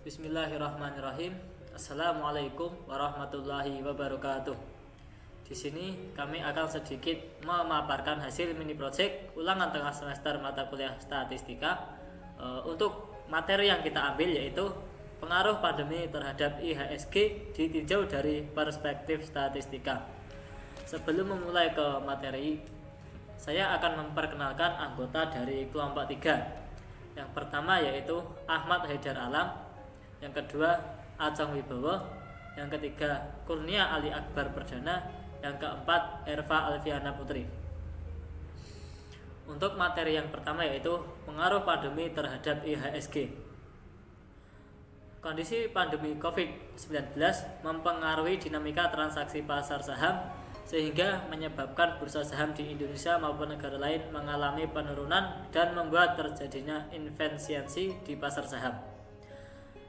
Bismillahirrahmanirrahim. Assalamualaikum warahmatullahi wabarakatuh. Di sini kami akan sedikit memaparkan hasil mini project ulangan tengah semester mata kuliah statistika. Untuk materi yang kita ambil yaitu pengaruh pandemi terhadap IHSG ditinjau dari perspektif statistika. Sebelum memulai ke materi, saya akan memperkenalkan anggota dari kelompok 3. Yang pertama yaitu Ahmad Haidar Alam, yang kedua Acong Wibowo, yang ketiga Kurnia Ali Akbar Perdana, yang keempat Erva Alfiana Putri. Untuk materi yang pertama yaitu pengaruh pandemi terhadap IHSG. Kondisi pandemi COVID-19 mempengaruhi dinamika transaksi pasar saham sehingga menyebabkan bursa saham di Indonesia maupun negara lain mengalami penurunan dan membuat terjadinya inefisiensi di pasar saham.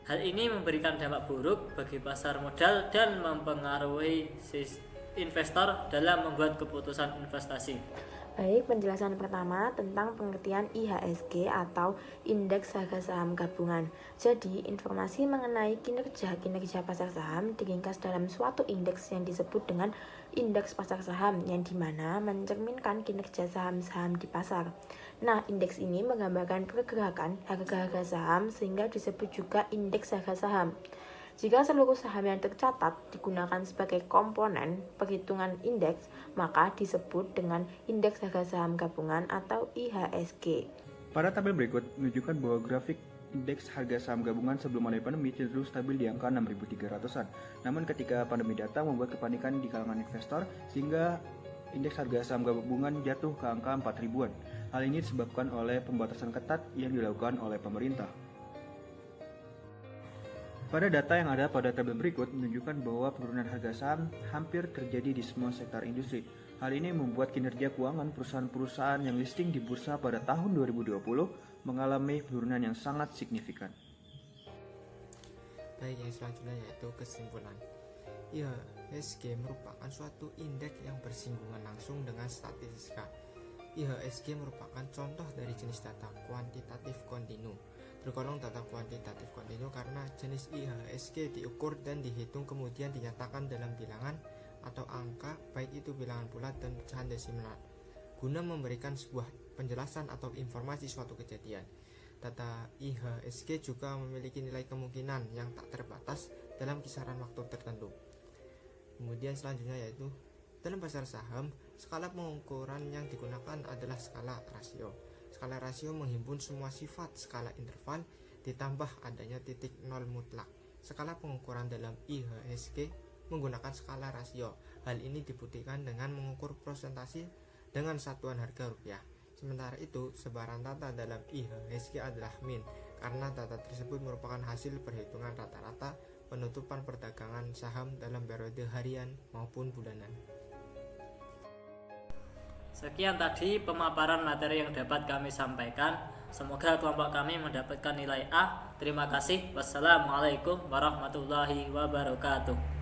Hal ini memberikan dampak buruk bagi pasar modal dan mempengaruhi investor dalam membuat keputusan investasi. Baik, penjelasan pertama tentang pengertian IHSG atau Indeks Harga Saham Gabungan. Jadi, informasi mengenai kinerja pasar saham diringkas dalam suatu indeks yang disebut dengan indeks pasar saham, yang dimana mencerminkan kinerja saham-saham di pasar. Nah, indeks ini menggambarkan pergerakan harga-harga saham sehingga disebut juga indeks harga saham. Jika seluruh saham yang tercatat digunakan sebagai komponen perhitungan indeks, maka disebut dengan Indeks Harga Saham Gabungan atau IHSG. Pada tabel berikut menunjukkan bahwa grafik Indeks Harga Saham Gabungan sebelum adanya pandemi cenderung stabil di angka 6.300-an. Namun ketika pandemi datang membuat kepanikan di kalangan investor sehingga Indeks Harga Saham Gabungan jatuh ke angka 4.000-an. Hal ini disebabkan oleh pembatasan ketat yang dilakukan oleh pemerintah. Pada data yang ada pada tabel berikut menunjukkan bahwa penurunan harga saham hampir terjadi di semua sektor industri. Hal ini membuat kinerja keuangan perusahaan-perusahaan yang listing di bursa pada tahun 2020 mengalami penurunan yang sangat signifikan. Baik, yang selanjutnya yaitu kesimpulan. IHSG merupakan suatu indeks yang bersinggungan langsung dengan statistika. IHSG merupakan contoh dari jenis data kuantitatif kontinu. Tergolong data kuantitatif kontinu karena jenis IHSG diukur dan dihitung kemudian dinyatakan dalam bilangan atau angka, baik itu bilangan bulat dan pecahan desimal, guna memberikan sebuah penjelasan atau informasi suatu kejadian. Data IHSG juga memiliki nilai kemungkinan yang tak terbatas dalam kisaran waktu tertentu. Kemudian selanjutnya yaitu dalam pasar saham, skala pengukuran yang digunakan adalah skala rasio. Skala rasio menghimpun semua sifat skala interval ditambah adanya titik nol mutlak. Skala pengukuran dalam IHSG menggunakan skala rasio. Hal ini dibuktikan dengan mengukur persentase dengan satuan harga rupiah. Sementara itu, sebaran data dalam IHSG adalah min, karena data tersebut merupakan hasil perhitungan rata-rata penutupan perdagangan saham dalam periode harian maupun bulanan. Sekian tadi pemaparan materi yang dapat kami sampaikan. Semoga kelompok kami mendapatkan nilai A. Terima kasih. Wassalamualaikum warahmatullahi wabarakatuh.